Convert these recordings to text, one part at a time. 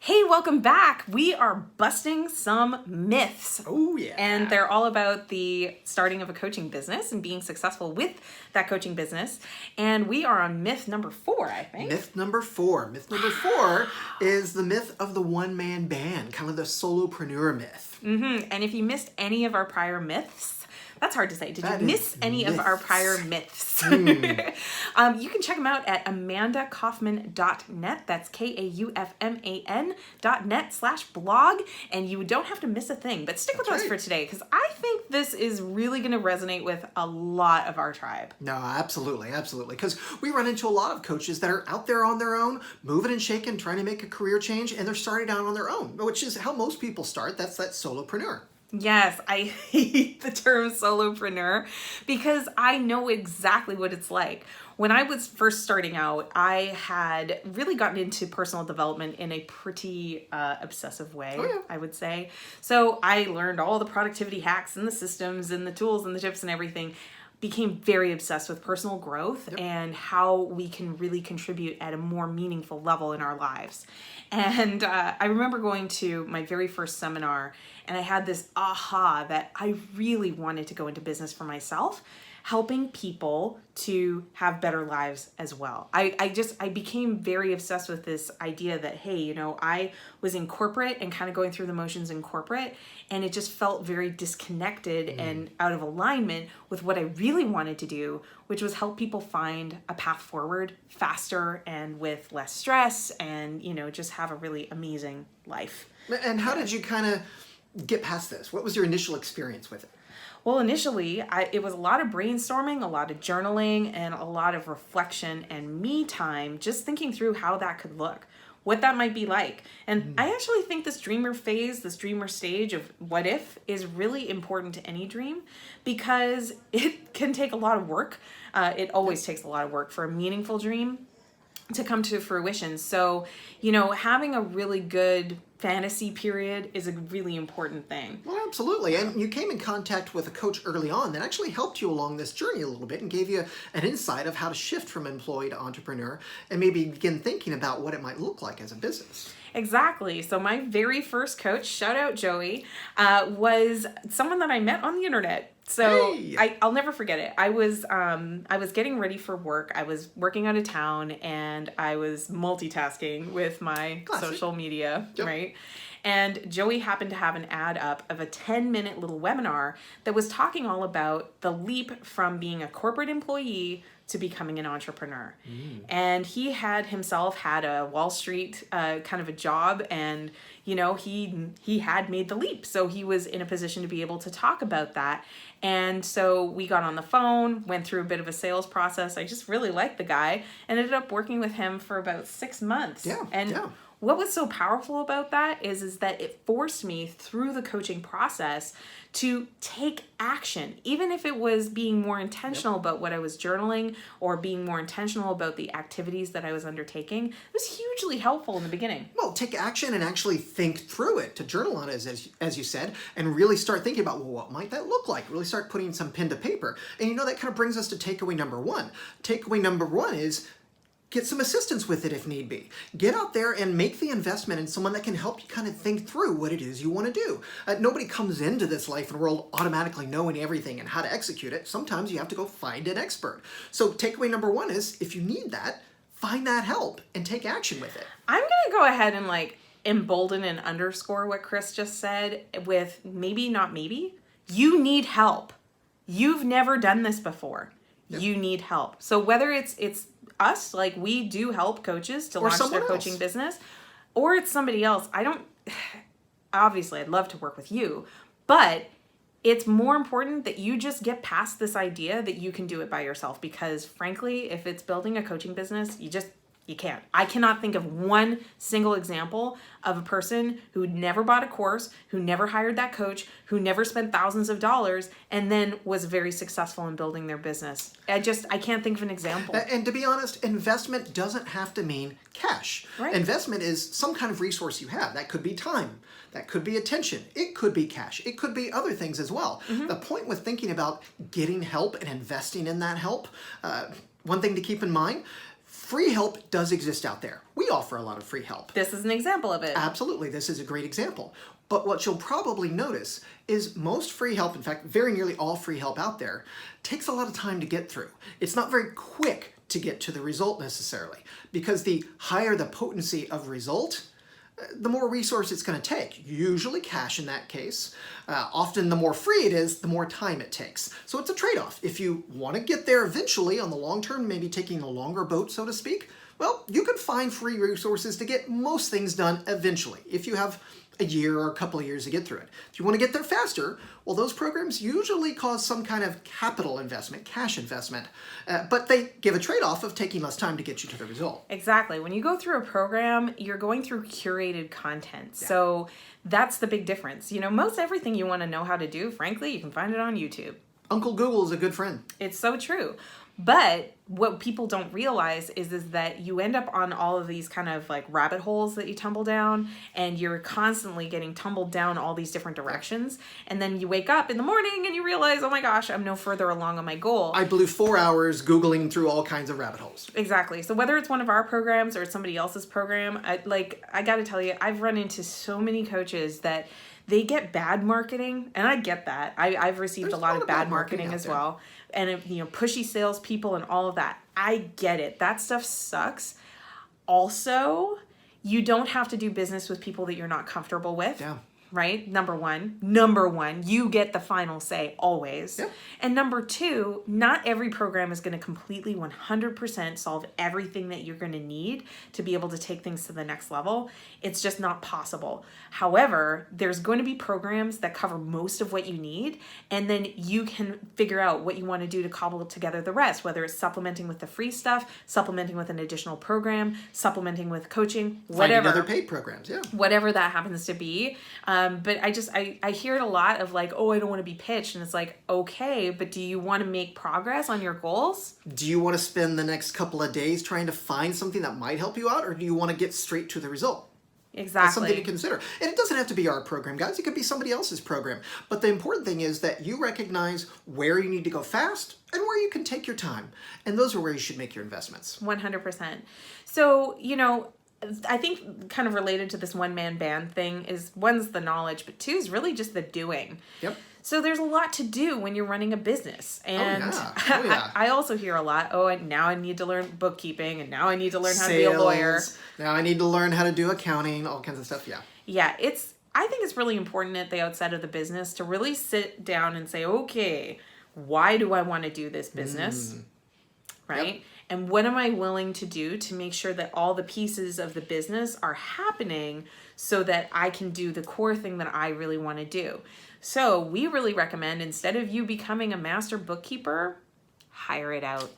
Hey, welcome back. We are busting some myths. Oh, yeah. And they're all about the starting of a coaching business and being successful with that coaching business. And we are on myth number 4, I think. Myth number 4. Myth number 4 is the myth of the one-man band, kind of the solopreneur myth. And if you missed any of our prior myths, that's hard to say. Did you miss any of our prior myths? You can check them out at amandakaufman.net. That's KAUFMAN.net/blog. And you don't have to miss a thing. But stick with us for today, because I think this is really going to resonate with a lot of our tribe. No, absolutely. Because we run into a lot of coaches that are out there on their own, moving and shaking, trying to make a career change, and they're starting out on their own, which is how most people start. That's that solopreneur. Yes, I hate the term solopreneur because I know exactly what it's like. When I was first starting out, I had really gotten into personal development in a pretty obsessive way, I would say. So I learned all the productivity hacks and the systems and the tools and the tips and everything. Became very obsessed with personal growth and how we can really contribute at a more meaningful level in our lives. And I remember going to my very first seminar, and I had this aha that I really wanted to go into business for myself, helping people to have better lives as well. I became very obsessed with this idea that, hey, I was in corporate and kind of going through the motions in corporate, and it just felt very disconnected and out of alignment with what I really wanted to do, which was help people find a path forward faster and with less stress and, just have a really amazing life. And how did you kind of get past this? What was your initial experience with it? Well, initially, it was a lot of brainstorming, a lot of journaling, and a lot of reflection and me time, just thinking through how that could look, what that might be like. And I actually think this dreamer phase, this dreamer stage of what if is really important to any dream because it can take a lot of work. It always takes a lot of work for a meaningful dream to come to fruition. So, having a really good fantasy period is a really important thing. Well, absolutely. And you came in contact with a coach early on that actually helped you along this journey a little bit and gave you an insight of how to shift from employee to entrepreneur and maybe begin thinking about what it might look like as a business. Exactly. So my very first coach, shout out Joey, was someone that I met on the internet. So hey. I'll never forget it. I was getting ready for work. I was working out of town and I was multitasking with my social media, right? And Joey happened to have an ad up of a 10-minute little webinar that was talking all about the leap from being a corporate employee to becoming an entrepreneur. And he had himself had a Wall Street kind of a job, and he had made the leap, so he was in a position to be able to talk about that. And so we got on the phone, went through a bit of a sales process. I just really liked the guy and ended up working with him for about 6 months. What was so powerful about that is that it forced me through the coaching process to take action, even if it was being more intentional about what I was journaling or being more intentional about the activities that I was undertaking. It was hugely helpful in the beginning. Well, take action and actually think through it, to journal on it, as you said, and really start thinking about, well, what might that look like? Really start putting some pen to paper. And that kind of brings us to takeaway number 1. Takeaway number 1 is get some assistance with it if need be. Get out there and make the investment in someone that can help you kind of think through what it is you want to do. Nobody comes into this life and world automatically knowing everything and how to execute it. Sometimes you have to go find an expert. So takeaway number 1 is, if you need that, find that help and take action with it. I'm going to go ahead and embolden and underscore what Chris just said with you need help. You've never done this before. You need help. So whether it's us, we do help coaches to launch their coaching business, or it's somebody else. Obviously I'd love to work with you, but it's more important that you just get past this idea that you can do it by yourself, because frankly, if it's building a coaching business, you can't. I cannot think of one single example of a person who never bought a course, who never hired that coach, who never spent thousands of dollars, and then was very successful in building their business. I can't think of an example. And to be honest, investment doesn't have to mean cash. Right. Investment is some kind of resource you have. That could be time. That could be attention. It could be cash. It could be other things as well. The point with thinking about getting help and investing in that help, one thing to keep in mind, Free help does exist out there. We offer a lot of free help. This is an example of it. Absolutely, this is a great example. But what you'll probably notice is most free help, in fact, very nearly all free help out there, takes a lot of time to get through. It's not very quick to get to the result necessarily, because the higher the potency of result, the more resource it's going to take, usually cash in that case. Often the more free it is, the more time it takes. So it's a trade-off. If you want to get there eventually on the long term, maybe taking a longer boat, so to speak, well, you can find free resources to get most things done eventually, if you have a year or a couple of years to get through it. If you want to get there faster, well, those programs usually cause some kind of capital investment, cash investment, but they give a trade-off of taking less time to get you to the result. Exactly. When you go through a program, you're going through curated content. Yeah. So that's the big difference. You know, most everything you want to know how to do, frankly, you can find it on YouTube. Uncle Google is a good friend. It's so true. But what people don't realize is that you end up on all of these kind of like rabbit holes that you tumble down, and you're constantly getting tumbled down all these different directions. And then you wake up in the morning and you realize, oh my gosh, I'm no further along on my goal. I blew 4 hours Googling through all kinds of rabbit holes. Exactly. So whether it's one of our programs or it's somebody else's program, I got to tell you, I've run into so many coaches that they get bad marketing, and I get that. I've received There's a lot of bad marketing as there. well. And, you know, pushy salespeople and all of that. I get it. That stuff sucks. Also, you don't have to do business with people that you're not comfortable with. Yeah. Right? Number one, you get the final say always. Yep. And number two, not every program is going to completely 100% solve everything that you're going to need to be able to take things to the next level. It's just not possible. However, there's going to be programs that cover most of what you need, and then you can figure out what you want to do to cobble together the rest, whether it's supplementing with the free stuff, supplementing with an additional program, supplementing with coaching, whatever. Finding other paid programs, yeah. Whatever that happens to be. But I hear it a lot of like, oh, I don't want to be pitched. And it's like, okay, but do you want to make progress on your goals? Do you want to spend the next couple of days trying to find something that might help you out, or do you want to get straight to the result? Exactly. That's something to consider. And it doesn't have to be our program, guys. It could be somebody else's program. But the important thing is that you recognize where you need to go fast and where you can take your time. And those are where you should make your investments. 100%. So, you know, I think kind of related to this one-man band thing is one's the knowledge, but two is really just the doing. Yep. So there's a lot to do when you're running a business. And Oh, yeah. I also hear a lot, and now I need to learn bookkeeping, and now I need to learn how to be a lawyer. Now I need to learn how to do accounting, all kinds of stuff, yeah. Yeah, I think it's really important at the outset of the business to really sit down and say, okay, why do I want to do this business? Right? Yep. And what am I willing to do to make sure that all the pieces of the business are happening so that I can do the core thing that I really want to do? So we really recommend, instead of you becoming a master bookkeeper, hire it out.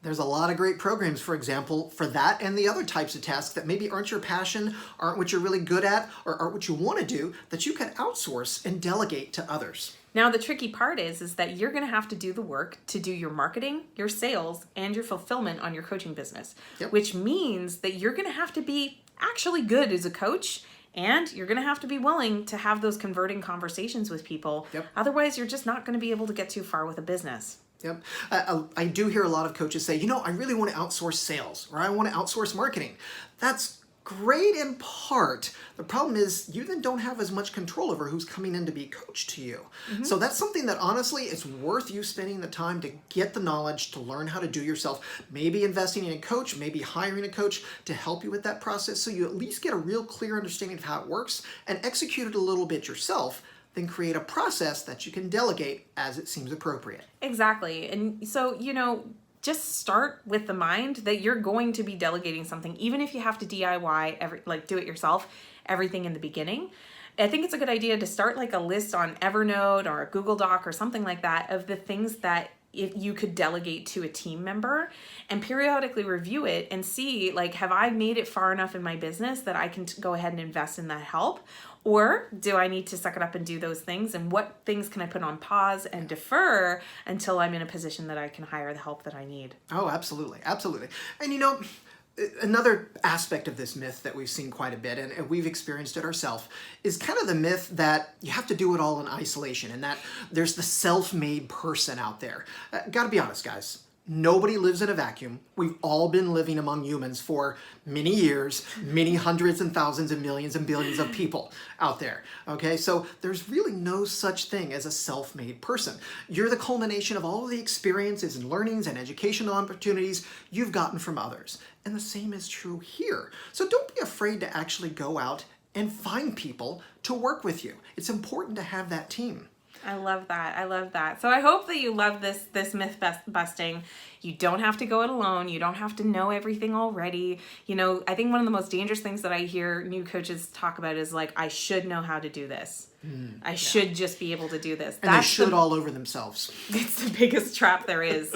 There's a lot of great programs, for example, for that and the other types of tasks that maybe aren't your passion, aren't what you're really good at, or aren't what you want to do, that you can outsource and delegate to others. Now, the tricky part is that you're going to have to do the work to do your marketing, your sales, and your fulfillment on your coaching business, which means that you're going to have to be actually good as a coach, and you're going to have to be willing to have those converting conversations with people. Otherwise, you're just not going to be able to get too far with a business. Yep. I do hear a lot of coaches say, I really want to outsource sales, or I want to outsource marketing. That's great in part. The problem is you then don't have as much control over who's coming in to be coached to you. So that's something that honestly it's worth you spending the time to get the knowledge, to learn how to do yourself, maybe investing in a coach, maybe hiring a coach to help you with that process, so you at least get a real clear understanding of how it works and execute it a little bit yourself, then create a process that you can delegate as it seems appropriate. Exactly. And so, just start with the mind that you're going to be delegating something, even if you have to DIY, do it yourself, everything in the beginning. I think it's a good idea to start like a list on Evernote or a Google Doc or something like that of the things that if you could delegate to a team member, and periodically review it and see, like, have I made it far enough in my business that I can go ahead and invest in that help? Or do I need to suck it up and do those things? And what things can I put on pause and defer until I'm in a position that I can hire the help that I need? Oh, absolutely. Absolutely. And another aspect of this myth that we've seen quite a bit, and we've experienced it ourselves, is kind of the myth that you have to do it all in isolation, and that there's the self-made person out there. Gotta be honest, guys. Nobody lives in a vacuum. We've all been living among humans for many years, many hundreds and thousands and millions and billions of people out there. Okay, so there's really no such thing as a self-made person. You're the culmination of all of the experiences and learnings and educational opportunities you've gotten from others. And the same is true here. So don't be afraid to actually go out and find people to work with you. It's important to have that team. I love that. I love that. So I hope that you love this myth busting. You don't have to go it alone. You don't have to know everything already. You know, I think one of the most dangerous things that I hear new coaches talk about is like, I should know how to do this. I should just be able to do this. And they should all over themselves. It's the biggest trap there is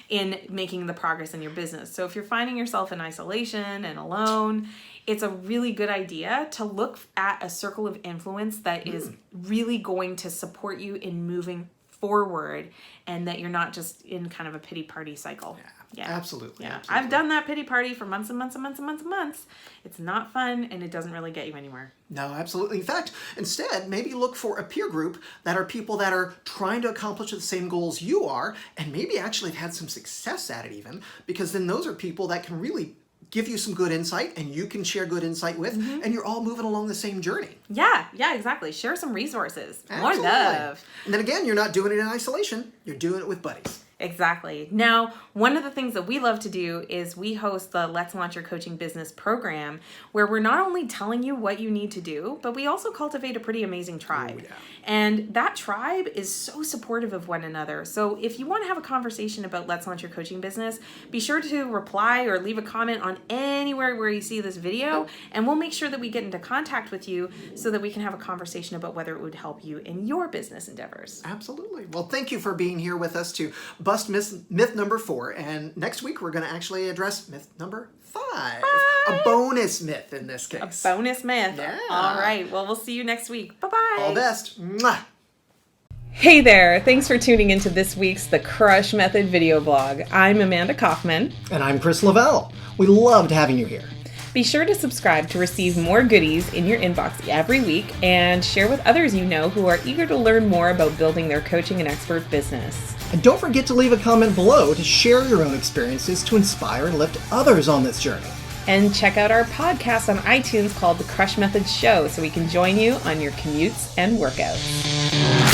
in making the progress in your business. So if you're finding yourself in isolation and alone, it's a really good idea to look at a circle of influence that is really going to support you in moving forward, and that you're not just in kind of a pity party cycle. Yeah. Absolutely. I've done that pity party for months and months and months and months and months. It's not fun, and it doesn't really get you anywhere. No, absolutely. In fact, instead, maybe look for a peer group that are people that are trying to accomplish the same goals you are, and maybe actually have had some success at it even, because then those are people that can really give you some good insight, and you can share good insight with, and you're all moving along the same journey. Yeah, exactly. Share some resources. Absolutely. More love. And then again, you're not doing it in isolation. You're doing it with buddies. Exactly. Now, one of the things that we love to do is we host the Let's Launch Your Coaching Business program, where we're not only telling you what you need to do, but we also cultivate a pretty amazing tribe. Oh, yeah. And that tribe is so supportive of one another. So if you want to have a conversation about Let's Launch Your Coaching Business, be sure to reply or leave a comment on anywhere where you see this video, and we'll make sure that we get into contact with you so that we can have a conversation about whether it would help you in your business endeavors. Absolutely. Well, thank you for being here with us to bust myth number 4, and next week we're going to actually address myth number 5. A bonus myth in this case. A bonus myth. Yeah. All right. Well, we'll see you next week. Bye-bye. All the best. Mwah. Hey there. Thanks for tuning into this week's The Crush Method video blog. I'm Amanda Kaufman. And I'm Chris Lavelle. We loved having you here. Be sure to subscribe to receive more goodies in your inbox every week, and share with others you know who are eager to learn more about building their coaching and expert business. And don't forget to leave a comment below to share your own experiences to inspire and lift others on this journey. And check out our podcast on iTunes called The Crush Method Show so we can join you on your commutes and workouts.